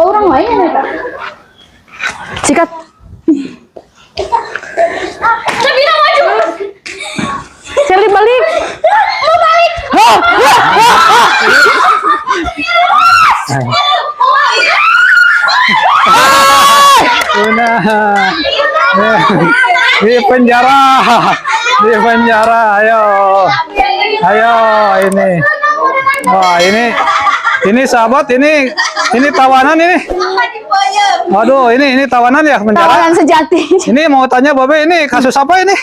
orang lain ya. Sikat. Sabina maju. Sally balik. Mau balik. Di penjara, di penjara, ayo, ayo ini, wah ini sahabat, ini tawanan ini, waduh ini tawanan ya penjara. Tawanan sejati. Ini mau tanya Babe, ini kasus apa ini?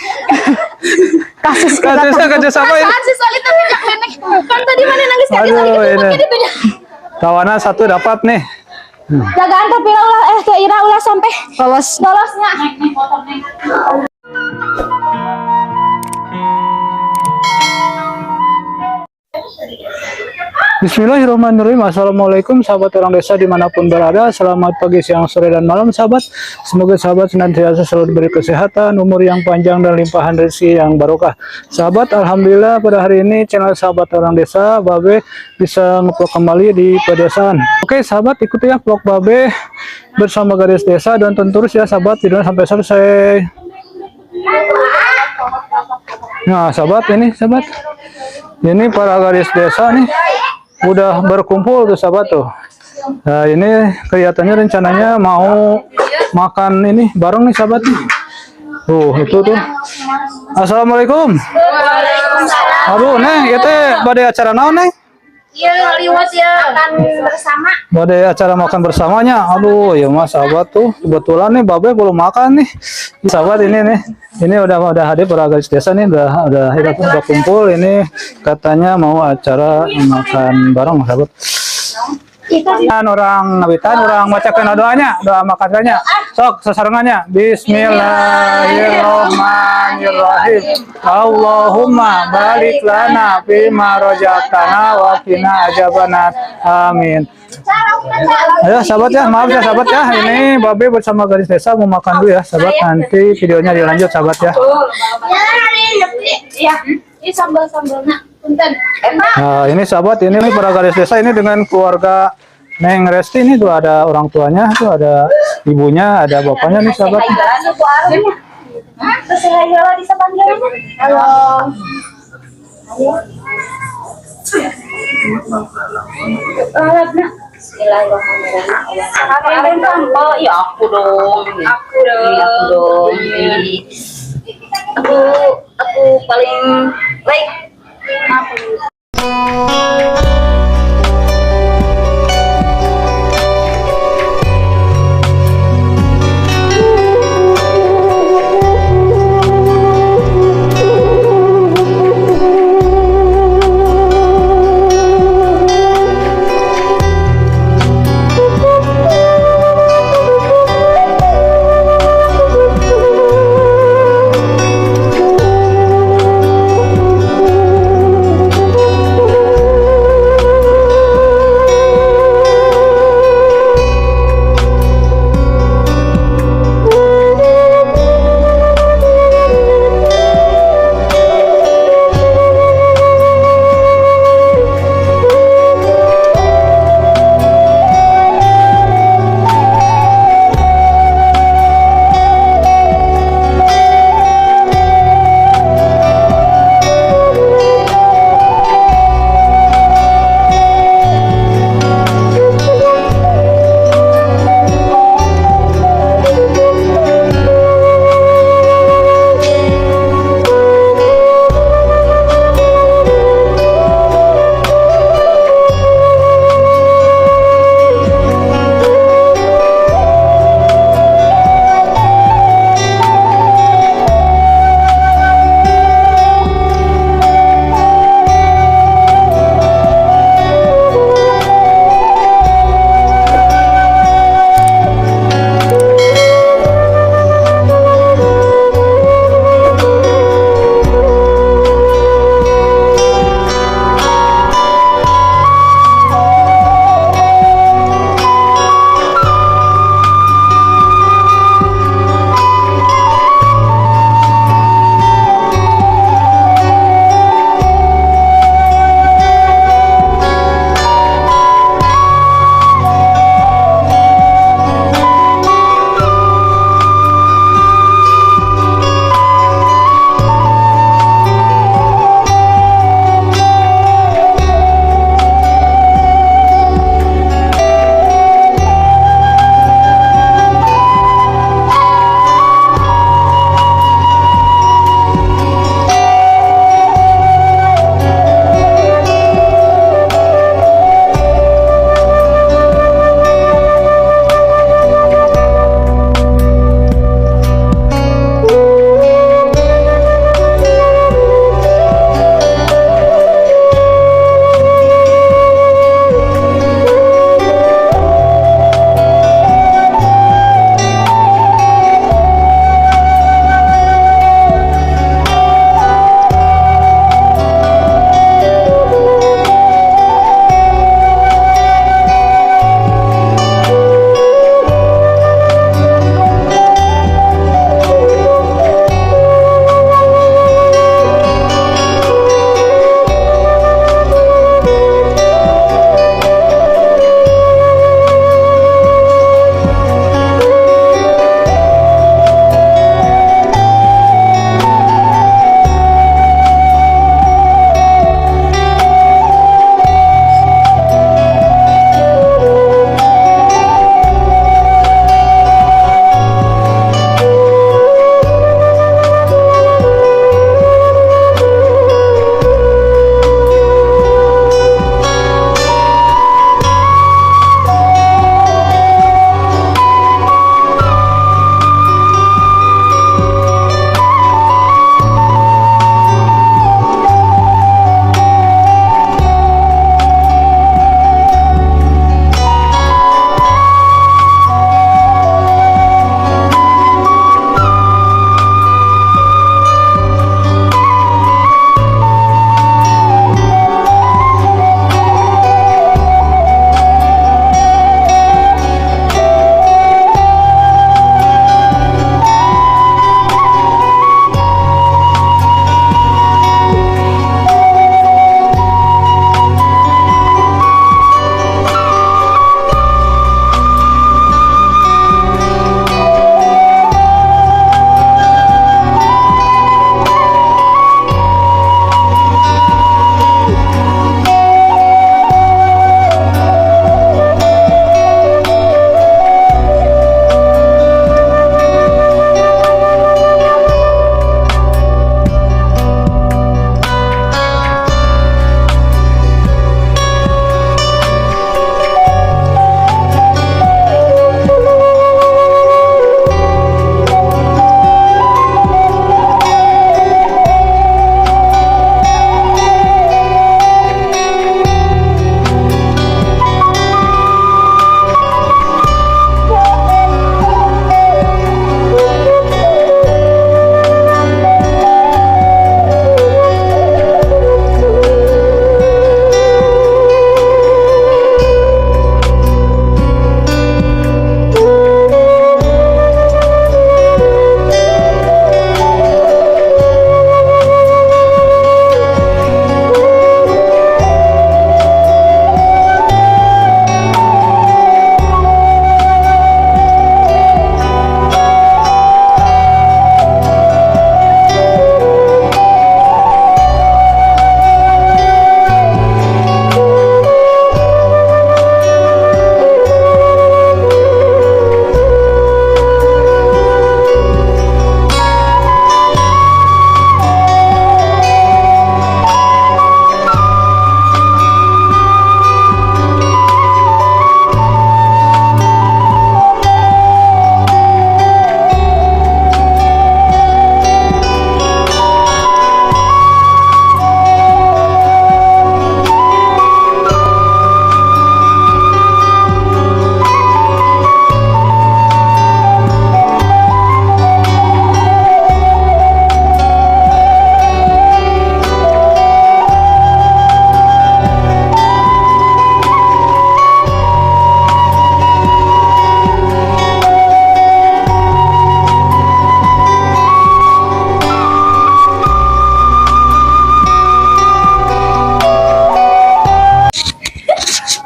Kasusnya kasus apa ini? Kasus soal itu minyak nenek. Kan tadi mana nangis kaki Aduh, sakit ini. itu banyak. Tawanan satu dapat nih. Jagaan tapi Ira ulah sampai lolosnya. Bismillahirrahmanirrahim. Assalamualaikum sahabat orang desa dimanapun berada. Selamat pagi, siang, sore, dan malam sahabat. Semoga sahabat senantiasa selalu diberi kesehatan, umur yang panjang, dan limpahan rezeki yang barokah. Sahabat, alhamdulillah pada hari ini channel sahabat orang desa Babe bisa nge-vlog kembali di pedesaan. Oke sahabat, ikuti ya vlog Babe bersama Gadis Desa dan tonton terus ya sahabat videonya sampai selesai. Nah sahabat, ini para gadis desa nih udah berkumpul tuh sahabat tuh. Nah ini kelihatannya rencananya mau makan ini bareng nih sahabat nih. Tuh itu tuh. Assalamualaikum. Aduh neng itu pada acara naon neng? Iya, liwat ya makan bersama. Pada acara makan bersamanya. Aduh ya mas sahabat tuh kebetulan nih Babe belum makan nih. Sahabat ini udah hadir para gadis desa nih udah kumpul ini katanya mau acara makan bareng sahabat. Orang ngawitan orang bacakan doanya, doa makanannya. Sok sasarangannya. Bismillahirrahmanirrahim. Allahumma barik lana fima razaqtana wa qina adzabannar. Amin. Ayo sahabat ya, maaf ya sahabat ya. Ini Babe bersama gadis desa mau makan dulu ya sahabat. Nanti videonya dilanjut sahabat ya. Ya, ini sambal-sambalnya. Punten. Nah, ini sahabat, ini nih para gadis desa ini dengan keluarga Neng Resti ini tuh ada orang tuanya, tuh ada ibunya, ada bapaknya nih sahabat. Halo. Bismillahirrahmanirrahim. Ya aku dong. Aku paling baik.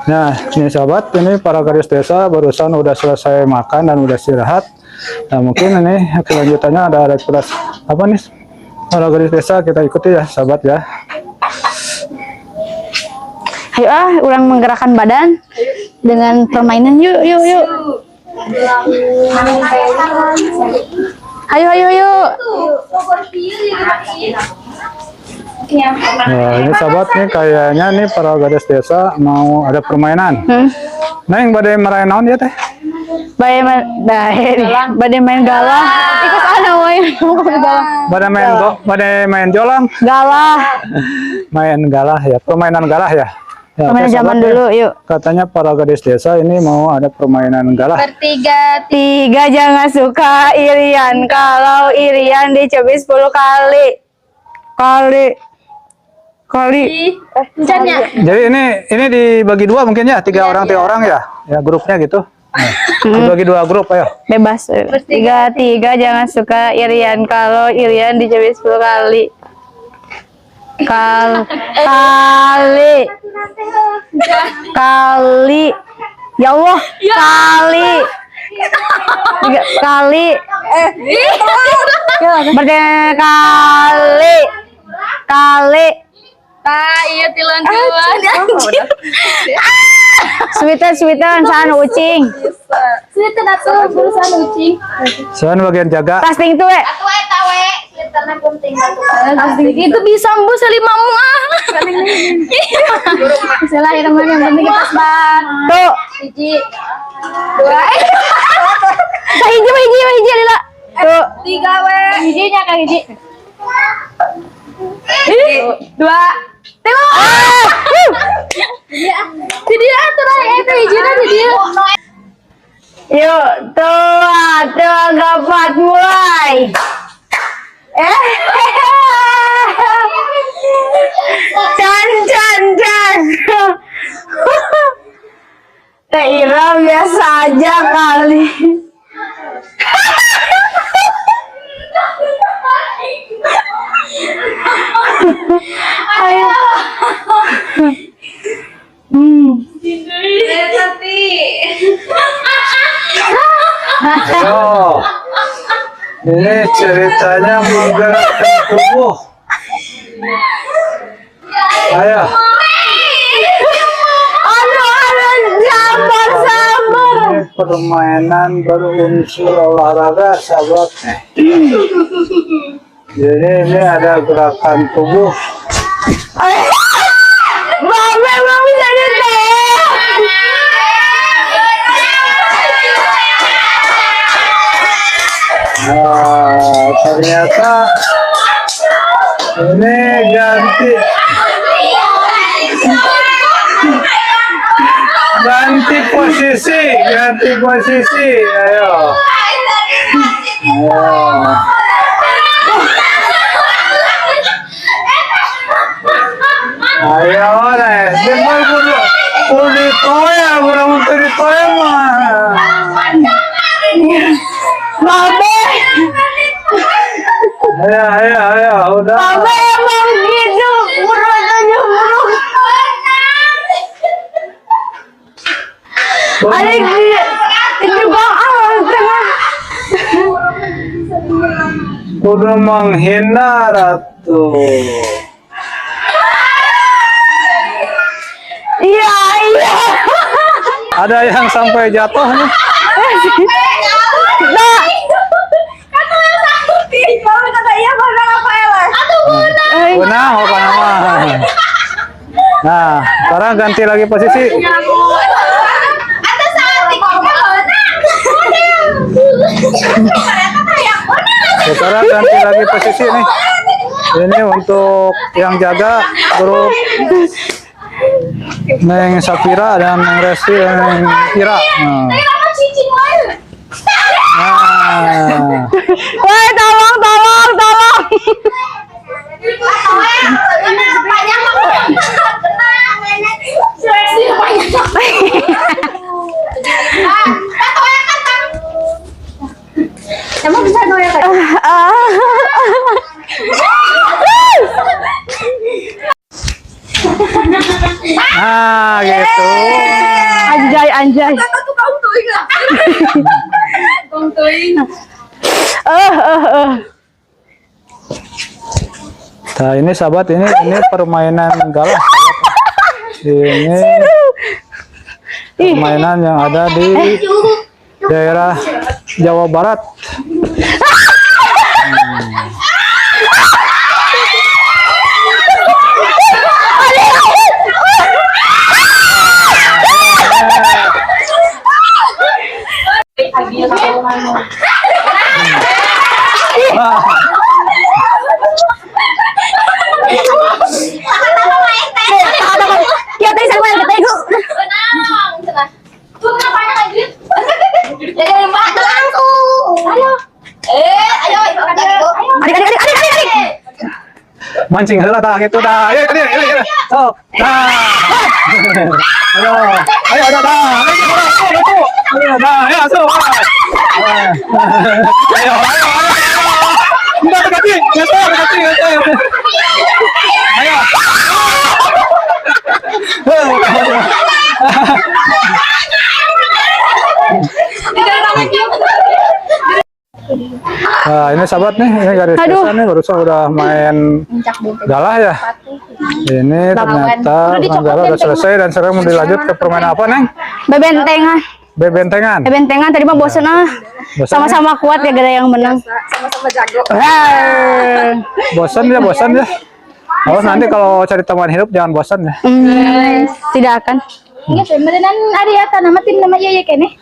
Nah, ini sahabat, ini para gadis desa barusan udah selesai makan dan udah istirahat. Nah, mungkin ini kelanjutannya ada kelas apa nih? Para gadis desa kita ikuti ya, sahabat ya. Ayo ulang menggerakkan badan dengan permainan. Yuk. Ayo. Nah, ini sahabat nih kayaknya nih para gadis desa mau ada permainan. Nah, yang badai marahin naon ya teh? Badai main galah. Ikut ana wae. Badai main jolang. Galah. Main galah ya, permainan galah ya. Ya, Permainan oke, zaman sahabat, dulu, ya. yuk. Katanya para gadis desa ini mau ada permainan galah. Bertiga. Tiga jangan suka irian. Kalau irian dicubit 10 kali. Encannya. Jadi ini dibagi dua mungkin ya, tiga orang ya, ya grupnya gitu. Nah, dibagi dua grup ayo. Bebas. Tiga jangan suka irian. Kalau irian dicubit 10 kali. Kali. Ya Allah. Kali. Kali. Iya tiluan. Sweetan saan ucing. Sweetan atuh urusan ucing. Soalnya bagian jaga. Tasting tuh Atuh eta we. Sweetanna penting itu bisa embu salimamu Bismillahirrahmanirrahim. Yang penting kita sebat. Tuh. Hiji. Dua. Hiji lila. Tuh. Tiga we. Hijinya Kang hiji. Dua. Tilu. Jadi atuh lah eta hijina di dieu. Yuk, tuh gapat mulai. Can. Teh Ira biasa aja kali. Ayo. Ayo. Ini ceritanya menggerakkan tubuh. Ayo. Sabar. Ini permainan berunsur olahraga sahabat. Jadi ini ada gerakan tubuh. Memang bisa ditolak. Nah, ternyata ini ganti posisi, ayo. Ayo, cepat kudu ditoya, kurang untuk ditoya mah. Babe. Ayo, udah. Babe emang gitu. Buruk aja buruk. Ada ini bang tengah. Kudu menghina ratu. Iya. Ada yang sampai jatuh nih. Benang apa nama? Nah, sekarang ganti lagi posisi. Sekarang ganti lagi posisi nih. Ini untuk yang jaga grup Neng Safira dan Neng Resti dan Neng Ira. Nah. Woi, tolong. Emang bisa goyang kan? Nah, gitu. Anjay. Nah, ini sahabat, ini permainan galah. Ini permainan yang ada di daerah Jawa Barat. Mancing heula tah kitu dah. Ayo ini. Sok. Nah. Ayo. Ayo dah. Ayo dah. Ayo sok. Ayo. Udah dekati. Ayo. Nah, ini sahabat nih, ini garis desa nih, barusan udah main galah ya. Ini ternyata galah udah selesai dan sekarang mau dilanjut ke permainan apa, Neng? Bebentengan. Bebentengan. Bebentengan tadi mah bosen ah. Sama-sama kuat ya gara yang menang. Sama-sama jago. Bosan ya. Awas nanti kalau cari teman hidup jangan bosan ya. Tidak akan. Ingat beneran ada ya nama tim nama iya kene.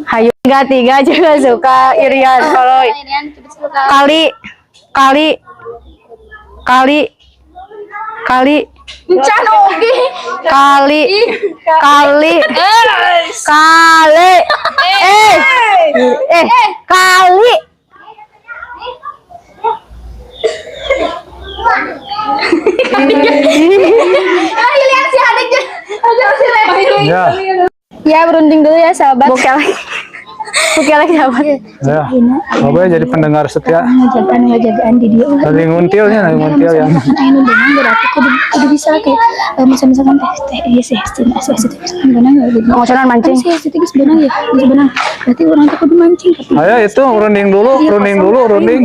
Hayu 3 juga suka Irian kalau kali Encan oge. kali Ayo lihat si adiknya. Ayo si Leo. Ya. ya berunding dulu ya sahabat bukel lagi sahabat Ya. Coba jadi pendengar setia. Ngajagaan di dia. Lagi nguntil ya. Ayo benang berarti kudu bisa kayak misalkan iya sih benang emosional mancing sih benang ya benang berarti orang tuh kudu mancing tapi Ayo itu runding dulu.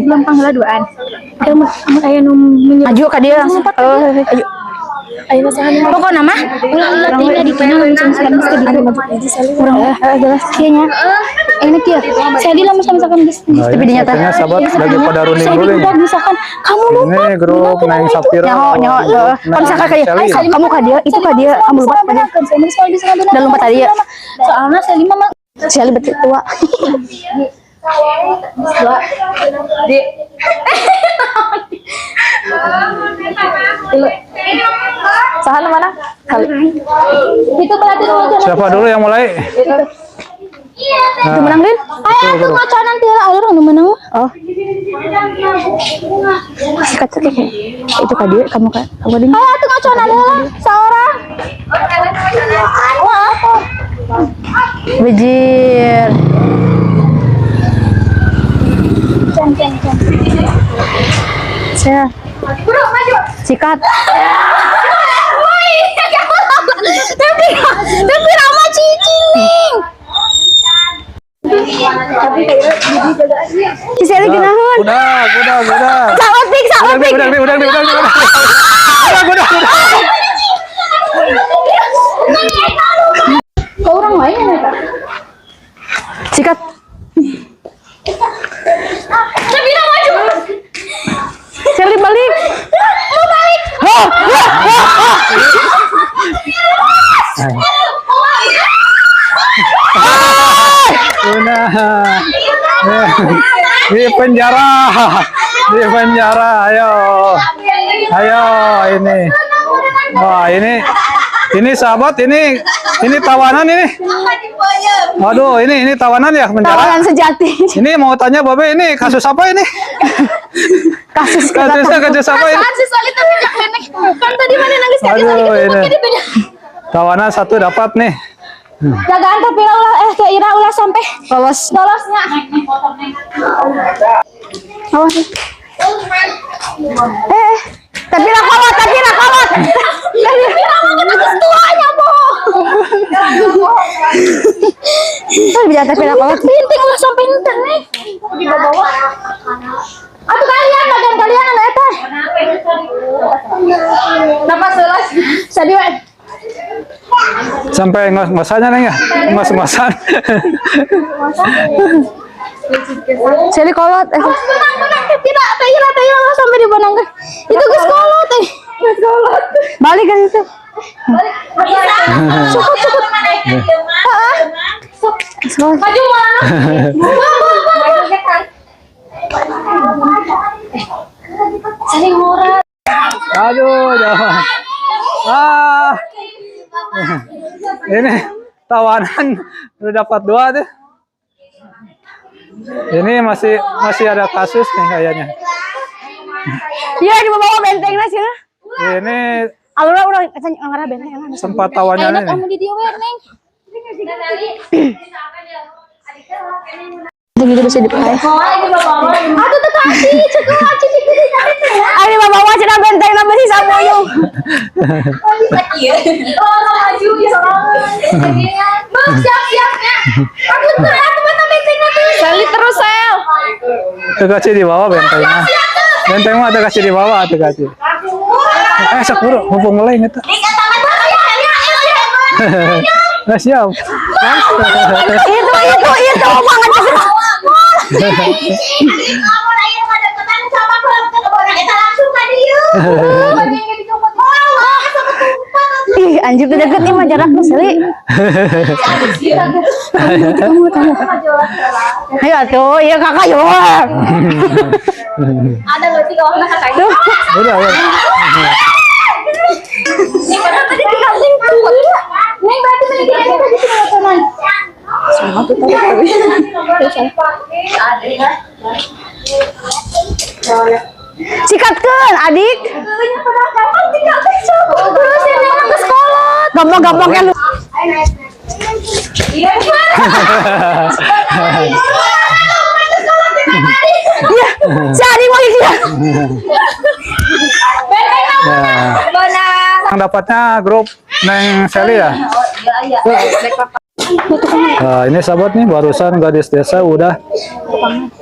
gampang lah duaan kayak maju ke dia langsung ayo ayo masalah pokok nama ulah di kana langsung sekarang mesti di maju aja selalu kurang jelas kayaknya enak ya saya di lama misalkan Tapi dinyatakan sahabat lagi pada runding dulu nih. misalkan kamu lupa Ini grup Neng Sapira. nyaho kalau misalkan kayak kamu ke dia itu ke dia kamu lupa pada saya bisa udah lupa tadi ya soalnya saya lima Sally betul tua Sahan mana? Kali. Itu berarti Siapa dulu yang mulai? itu menang Din ayo aku ngaca nanti lah orang nu menang. oh sikat kayak itu ke dia kamu kan aku Din Ayo aku ngaca nanti lah seorang. Wah, apa? Bejir saya sikat Tapi nama cicing nih. si Sally ginahan Udah. sahabat pik Udah. Kau orang lain ya? sikat Tapi nama maju. Sally balik Mau balik. Udah. Di penjara. Ayo ini. Wah, ini sahabat ini tawanan ini. Waduh, ini tawanan ya penjara. tawanan sejati Ini mau tanya Babe ini kasus apa ini? Kasusnya kasus apa ini? Si Sally tuh sejak nenek. Kan tadi mana nangis kaki Aduh, Sally ini. ketemu beda. Tawanan 1 dapat nih. Jagaan tapi ulah kayak Ira ulah sampai lolosnya. awas tapi rakolot Ira mau kena tuanya, Bo. Bisa bicara tapi apa? Penting lah sampai enten nih. Di bawah. Atuh kalian bagian kalian anu eta. Napas selas. Sadi we. Sampai ngos-ngosannya Neng ya? Ngos-ngosan. Seli kolot. Menang tidak teh sampai di Banang. Itu geus kolot teh. Geus kolot. Balik kan itu. Cukup. Maju mana? Saling murah. Aduh, jangan. Ini tawanan udah dapat 2 tuh. Ini masih ada kasus nih kayaknya. Iya di bawah bentengnya sih. Ini Alura udah ngarah benteng. sempat tawannya Enak nih. kamu di dia we, Neng. Gitu bisa dipakai. Aduh tuh kasih, cukup kasih. Ari bawa cenah benteng na besi saboyong. Maju ya Bang, siap-siapnya. Aku tuh bentengnya tuh. Sali terus sel. Kasih di bawah bentengnya. Benteng mah ada kasih di bawah, ada kasih. Sepuro, mumpung mulai gitu. Nah, siap. Itu banget. Ih, anjir tuh deket nih mah jaraknya Seli. Ayo tuh, iya kakak yuk. Ada berarti kalau kakak itu. Udah. Ini padahal tadi tinggal singkat. Neng berarti meninggalnya tadi tinggal teman. Sama tuh tadi. Sikatkeun adik. Terus ini emang ke sekolah. Gampang-gampang kan lu. Iya. Iya, si adik mau dia. Yang dapatnya grup Neng Seli ya. Nah, ini sahabat nih barusan gadis desa udah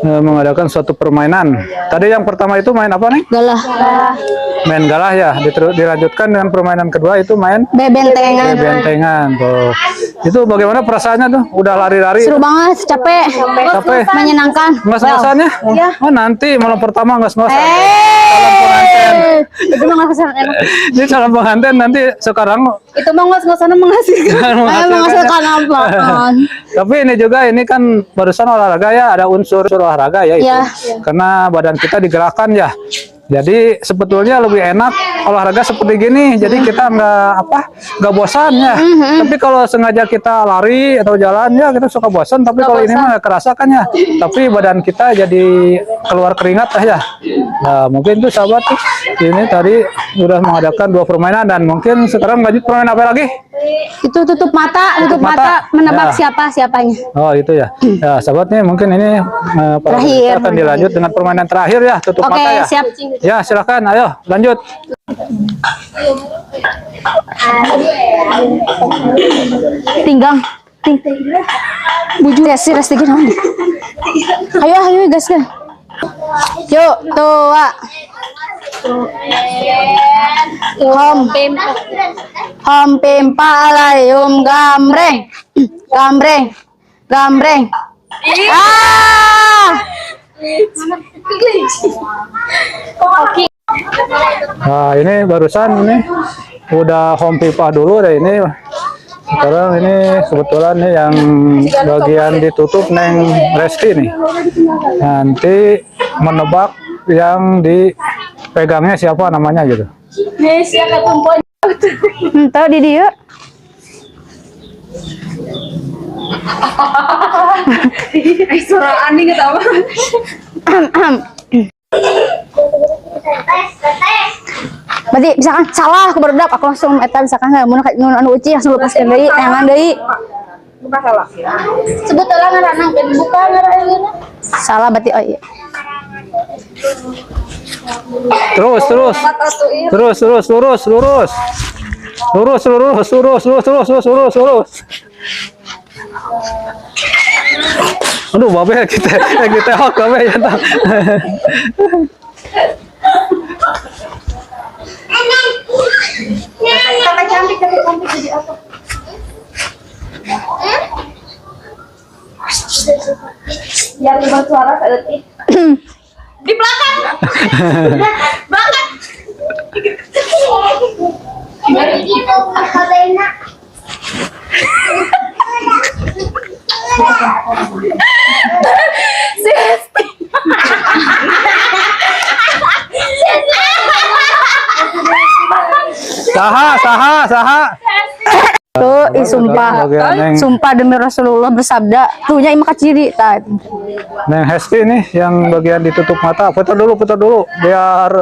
mengadakan suatu permainan. Tadi yang pertama itu main apa nih? Galah. Main galah ya. Dilanjutkan dengan permainan kedua itu main Bebentengan. bentengan tuh. Itu bagaimana perasaannya tuh? Udah lari-lari. Seru banget, capek. Capek. Menyenangkan. Ngos-ngosannya? Iya. Oh, nanti malam pertama ngos-ngosan. Calon pengantin. Itu mah ngos-ngosan enak. Ini calon pengantin nanti sekarang Itu mah ngos-ngosan menghasilkan. Menghasilkan apa? Tapi ini juga ini kan barusan olahraga ya, ada unsur olahraga ya itu. Iya. Karena badan kita digerakkan ya. Jadi sebetulnya lebih enak olahraga seperti gini. Jadi kita nggak bosan ya. Tapi kalau sengaja kita lari atau jalan ya kita suka bosan. Tapi kalau ini mah nggak kerasa kan ya. Tapi badan kita jadi keluar keringat ya. Nah mungkin tuh sahabat tuh, ini tadi udah mengadakan 2 permainan dan mungkin sekarang lanjut permainan apa lagi? Itu tutup mata menebak siapanya. Oh itu ya. Ya sahabat nih mungkin ini para Terakhir. pemirsa akan dilanjut dengan permainan terakhir ya, tutup Oke, mata ya. siap. Ya silakan, ayo lanjut. Tinggang. Buju ya sih resti gini. Ayo guys kan. Yuk, tua. Hom pimpa layum gambreng. Gambreng. Nah ini barusan ini udah home pipa dulu deh ini. Sekarang ini kebetulan nih yang bagian ditutup Neng Resti nih. Nanti menebak yang dipegangnya siapa namanya gitu. Tahu di dia. Suara aneh ketawa. Berarti misalkan salah aku baru aku langsung misalkan mun anu uci langsung lepaskeun deui tangan deui. Bukan salah. Sebetulnya ngaranang kan bukan ngaranang. Salah berarti oh iya. Terus lurus. Lurus, lurus, lurus, lurus, lurus, lurus, lurus, lurus. Aduh, babe kita hok babe ya tak. Kakak cantik jadi apa? Yang buat suara sedetik. Di belakang. Belakang. Saha. Tuh, sumpah. Sumpah demi Rasulullah bersabda, tuhnya imah kaciri tadi. Neng Hesti nih yang bagian ditutup mata. Foto dulu biar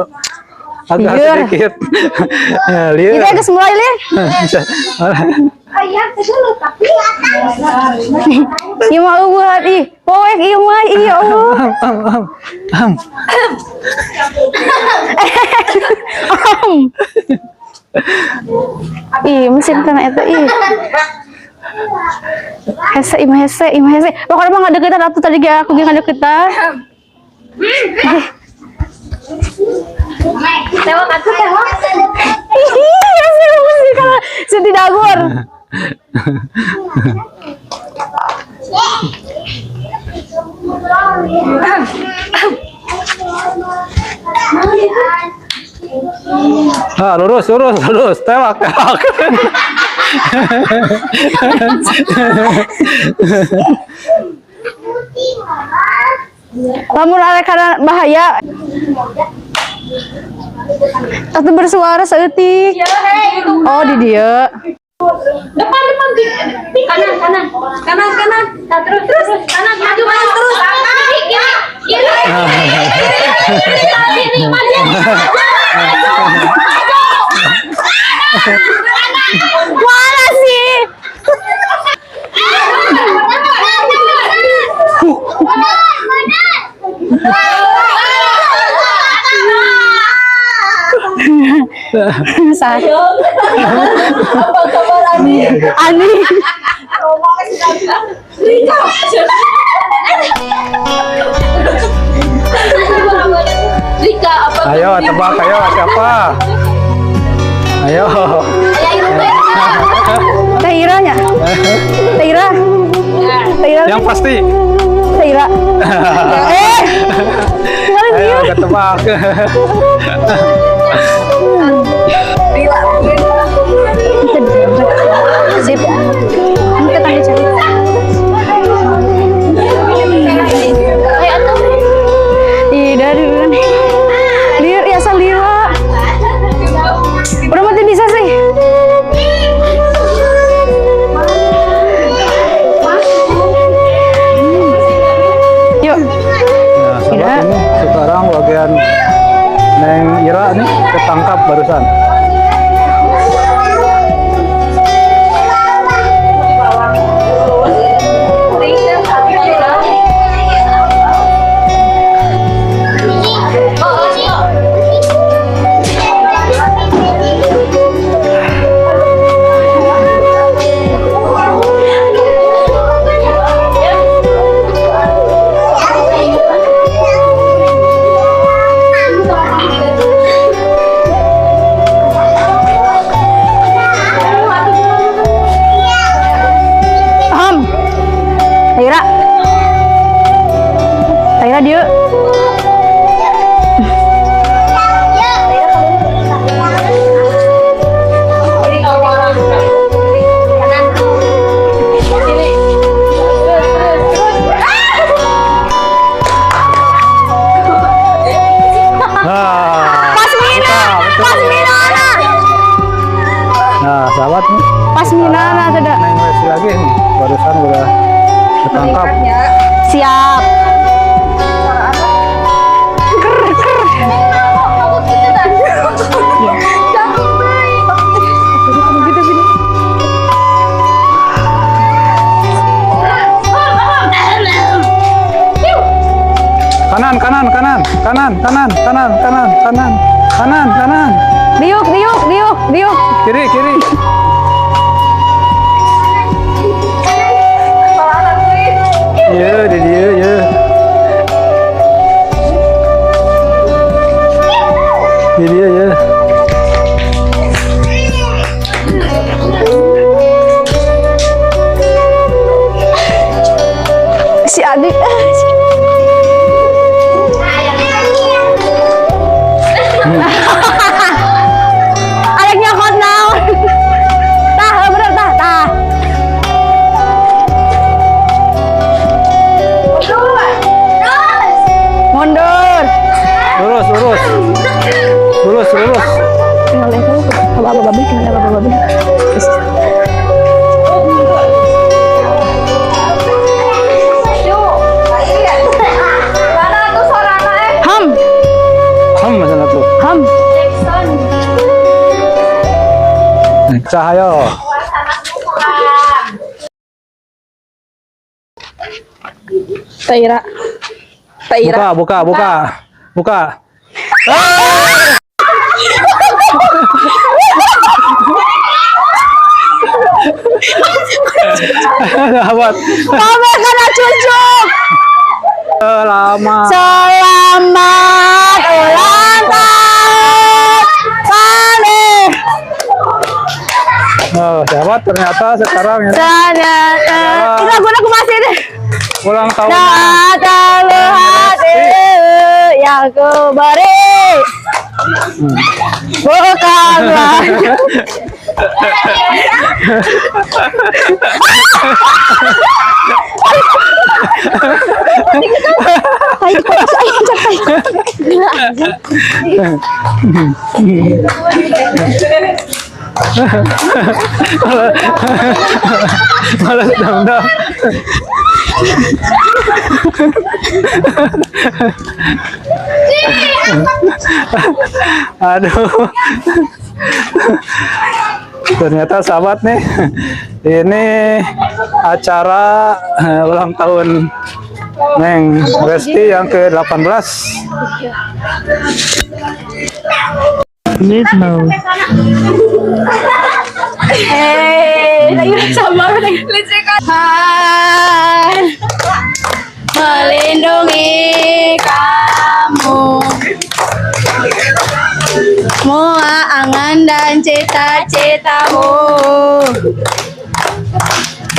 agak Liar. sedikit. Ya, liar. Kita agak mulai Lir. Ayah dulu tapi Iya mau buat ih, poek iya mah iya Allah. Ih, mesin kena itu ih. Hese. Pokoknya mah nggak deketan atau tadi gak aku nggak deketan. tewak aku tewak. Iya sih musik kalau Siti Dagor. Ah, lurus, tewak. Lamun arek kana bahaya. Atau bersuara seeutik. Oh, di dia. Depan kanan. Terus kanan maju terus. Kiri. Mana sih? Saya. Apa kabar Ani? Ani. Rika, apa Ayo tebak, ayo siapa? Ayo. Tairanya. Taira. Yang pasti. Taira. Ayo ketebak. Sip. Kita tanya cari. Tidak dulu nih. Lir, ya salira. Udah mati bisa sih. Yuk. Nah, sahabat ini sekarang bagian Neng Ira nih ketangkap barusan. Taira. Taira dia. Nah, sahabat nih. Pasminana tidak. Neng Wesi lagi nih, barusan udah ketangkap. Siap. Kanan. Diuk. Kiri. Iya, di dia ya. Di dia ya. Si adik. Adiknya hot now. Tah, bener tah. Mundur. Lurus. Tinggal lihat dulu. Babi. Masalah tuh. Cahaya. Taira. Buka. Sahabat. Kamu kena cucuk. Selamat ulang tahun, Fani. Oh, sahabat, ternyata sekarang ini Ini lagu masih deh. ulang tahun. Natalu hati yang ku beri, bukanlah. Malas dong. Aduh. Ternyata sahabat nih, ini acara ulang tahun Neng Resti yang ke-18. Melindungi kamu, semua angan dan cita-citamu,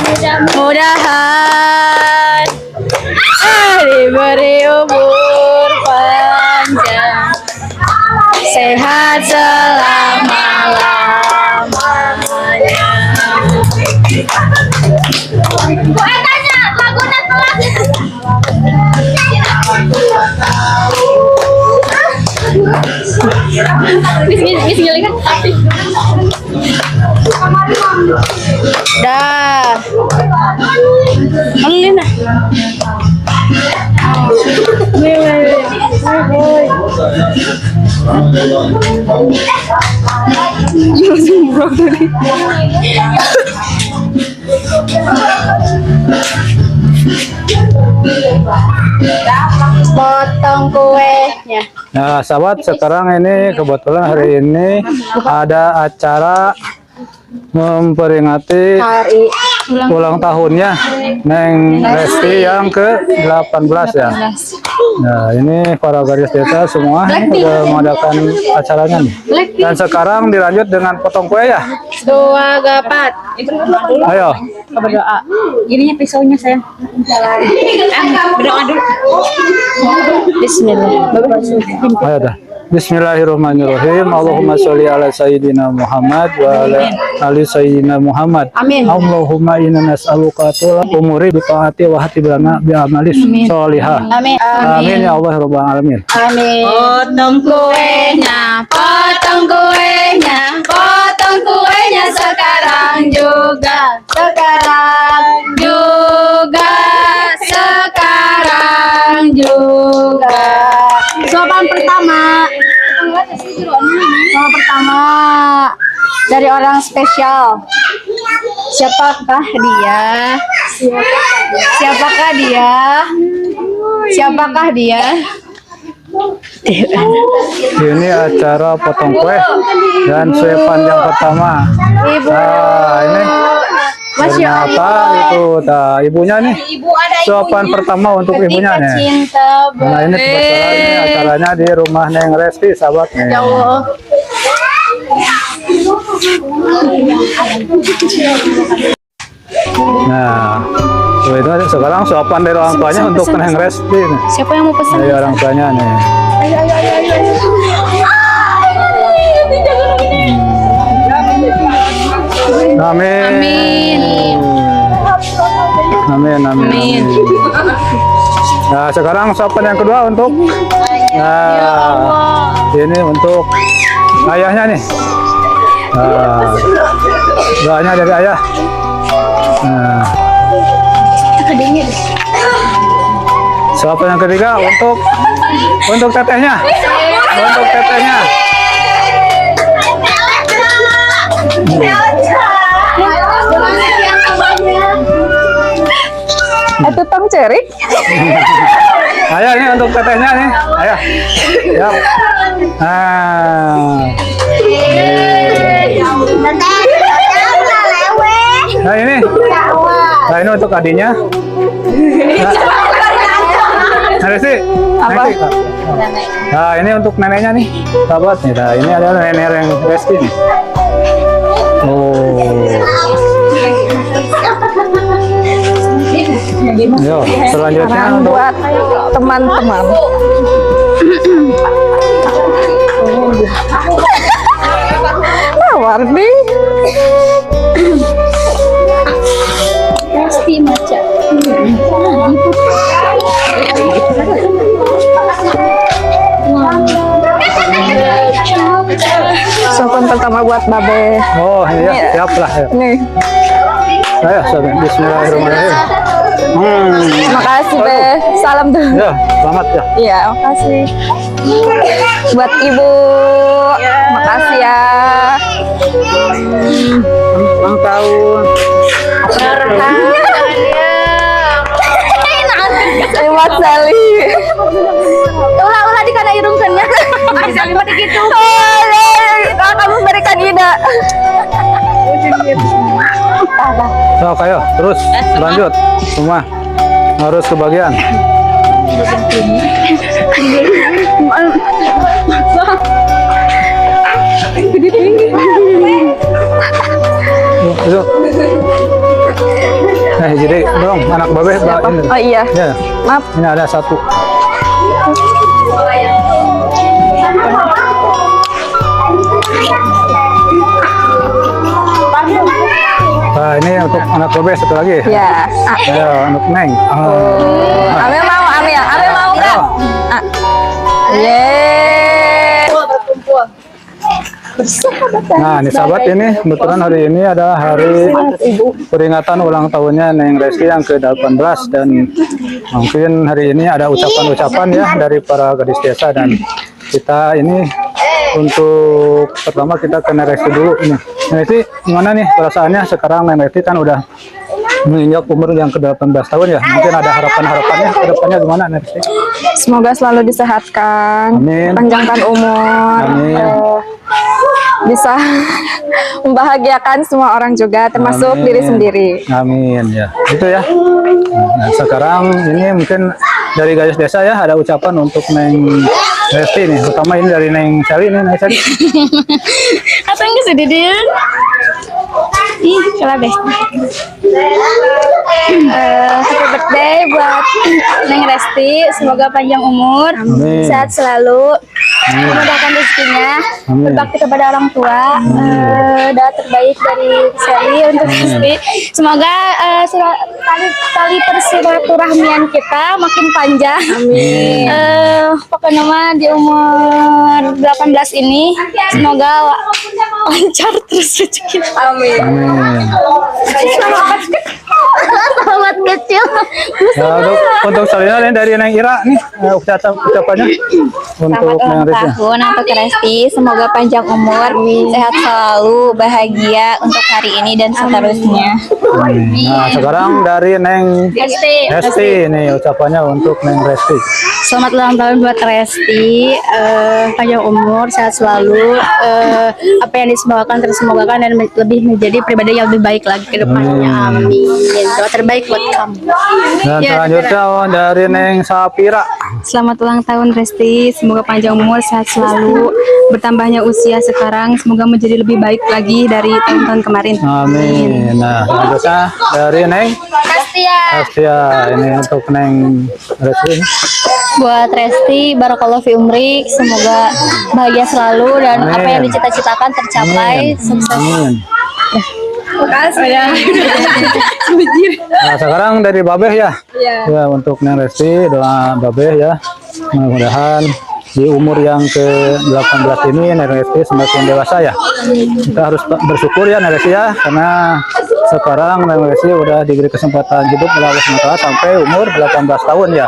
mudah-mudahan diberi umur panjang, sehat selama-lamanya. Dah. Alina. Potong kuenya. Nah, sahabat, sekarang ini kebetulan hari ini ada acara memperingati Hari ulang tahunnya Neng Resti yang ke-18 ya. Nah, ini para garis desa semua sudah mengadakan acaranya nih. Dan sekarang dilanjut dengan potong kue ya. dua gapat. Ayo. Berdoa. Ininya pisaunya sayang. Berdoa dulu. Bismillah. Ayo dah. Bismillahirrahmanirrahim. Allahumma sholli ala sayyidina Muhammad wa ala ali sayyidina Muhammad. Amin. Allahumma inna nas'aluka tul umuri bi taati wa hati bilana bi amali sholihah. Amin. Amin ya Allah rabbal alamin. Amin. Potong kuenya sekarang juga. Sopan pertama dari orang spesial. Siapakah dia? Ini acara potong kue dan suepan yang pertama. Nah, ini ternyata itu ibunya nih. Suapan pertama untuk ibunya nih. Nah, ini kebetulan ini acaranya di rumah Neng Resti, sahabat nih. Nah, itu sekarang suapan dari orang tuanya untuk Neng Resti nih. Siapa yang mau pesan? Dari orang tuanya nih. Amin. Amin. Amin. Nah, sekarang suapan yang kedua untuk ini untuk ayahnya nih. Doanya dari ayah. Nah, suapan yang ketiga untuk tetehnya. Untuk tetehnya. Itu tong cerik. Ayah ini untuk tetehnya nih. Ayah. Siap. Nah ini. Nah ini untuk adiknya. Nah, Resi. Apa? Nah ini untuk neneknya nih. Sahabat nih. Nah ini ada nenek yang Resti nih. Oh. Yo, selanjutnya untuk Buat teman-teman. Wardi. Pasti maca. Sopan pertama buat Babe. oh iya, siap lah. Ya. Nih. Ayo, sahabat. Bismillahirrahmanirrahim. Makasih Be. Salam dulu. Ya, selamat ya. Iya, makasih. Buat Ibu. Makasih ya. Ulang tahun. Buat Sally. Ulah di kana irungkeunnya. Ai Sally mah gitu. Kamu berikan ide. So, kayo, terus lanjut. Semua harus kebagian. Yuk. Jadi dong anak Babe bawain. Oh iya. Ya. Maaf. Ini ada satu. Nah, ini untuk anak Babe satu lagi. Ya. Ayo, untuk Neng. Amel mau, Amel. Amel mau enggak? Yeay. Nah, ini sahabat ini kebetulan hari ini ada hari peringatan ulang tahunnya Neng Resti yang ke-18 dan mungkin hari ini ada ucapan-ucapan ya dari para gadis desa dan kita ini untuk pertama kita ke Neng Resti dulu ini. Neng Resti gimana nih perasaannya sekarang Neng Resti kan udah menginjak umur yang ke-18 tahun ya. Mungkin ada harapan-harapannya ke depannya gimana Neng Resti? Semoga selalu disehatkan, Amin. panjangkan umur, Amin. bisa membahagiakan semua orang juga, termasuk Amin. diri sendiri. Amin ya. Itu ya. Nah, sekarang ini mungkin dari gadis desa ya ada ucapan untuk Neng Resti nih. Terutama ini dari Neng Sally nih, Neng Sally. Apa yang sedih dia? Ih, salah deh. Happy birthday buat Neng Resti. Semoga panjang umur, Amin. sehat selalu, memudahkan rezekinya, Amin. berbakti kepada orang tua. Doa terbaik dari Sally untuk Resti. Semoga tali persilaturahmian kita makin panjang. Amin. Pokoknya mah di umur 18 ini semoga lancar terus rezeki. Amin. Amin. Sahabat kecil. Ya, untuk selanjutnya dari Neng Ira nih ucapannya untuk Neng Selamat ulang Resti. tahun untuk Resti, semoga panjang umur, sehat selalu, bahagia untuk hari ini dan seterusnya. Nah, sekarang dari Neng Resti nih ucapannya untuk Neng Resti. Selamat ulang tahun buat Resti, panjang umur, sehat selalu, apa yang disemogakan tersemogakan dan lebih menjadi pribadi yang lebih baik lagi ke depannya. Amin. Doa terbaik buat kamu. Dan selanjutnya dari Neng Sapira. Selamat ulang tahun Resti, semoga panjang umur, sehat selalu, bertambahnya usia sekarang, semoga menjadi lebih baik lagi dari tahun-tahun kemarin. Amin. Nah, selanjutnya dari Neng Astia. Ini untuk Neng Resti. Buat Resti, barakallahu fi umrik, semoga bahagia selalu dan Amin. apa yang dicita-citakan tercapai. Sukses. Amin. Makasih. Nah, sekarang dari Babeh ya. Ya, untuk Neng Resti doa Babeh ya. Mudah-mudahan di umur yang ke-18 ini Neng Resti semakin dewasa ya. Kita harus bersyukur ya Neng Resti ya, karena sekarang Neng Resti udah diberi kesempatan hidup oleh Allah SWT sampai umur 18 tahun ya.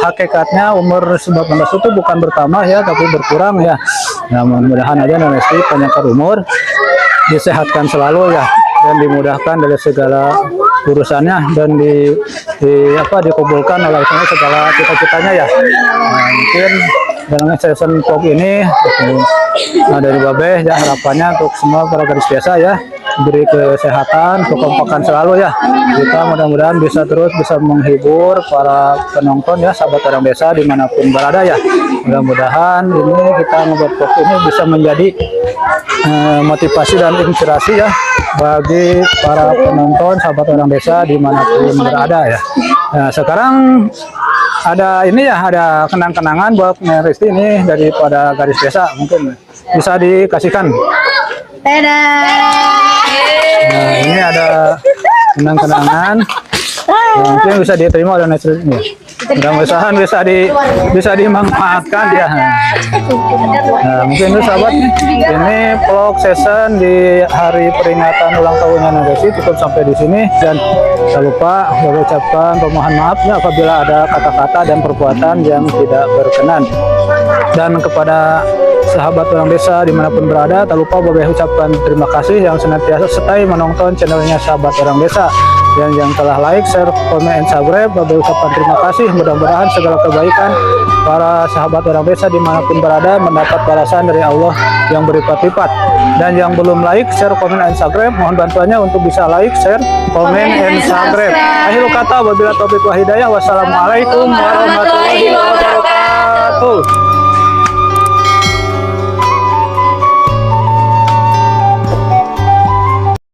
Hakikatnya umur 19 itu bukan bertambah ya, tapi berkurang ya. Nah, mudah-mudahan aja Neng Resti panjangkan umur, disehatkan selalu ya, dan dimudahkan dari segala urusannya dan dikabulkan oleh Allah segala cita-citanya ya. Nah, mungkin dalam season talk ini dari Babeh ya, harapannya untuk semua para garis biasa ya, beri kesehatan, kekompakan selalu ya. Kita mudah-mudahan bisa terus bisa menghibur para penonton ya, sahabat orang desa dimanapun berada ya. Mudah-mudahan ini kita ngebuat talk ini bisa menjadi motivasi dan inspirasi ya bagi para penonton sahabat orang desa dimanapun berada ya. Nah, sekarang ada ini ya, ada kenang-kenangan buat Neng Resti ini daripada garis desa, mungkin bisa dikasihkan. Nah, ini ada kenang-kenangan yang mungkin bisa diterima oleh Neng Resti ini. Mudah-mudahan bisa dimanfaatkan ya. Nah, mungkin itu sahabat, ini vlog session di hari peringatan ulang tahunnya Neng Resti cukup sampai di sini, dan jangan lupa mengucapkan permohonan maafnya apabila ada kata-kata dan perbuatan yang tidak berkenan. Dan kepada sahabat orang desa dimanapun berada, tak lupa Babeh ucapkan terima kasih yang senantiasa stay menonton channelnya sahabat orang desa, dan yang telah like, share, komen, and subscribe. Babeh ucapkan terima kasih. Mudah-mudahan segala kebaikan para sahabat orang desa dimanapun berada mendapat balasan dari Allah yang berlipat-lipat. Dan yang belum like, share, komen, and subscribe, mohon bantuannya untuk bisa like, share, komen, and subscribe. Akhirul kata, wabillahi taufiq wal hidayah. Wassalamualaikum warahmatullahi wabarakatuh.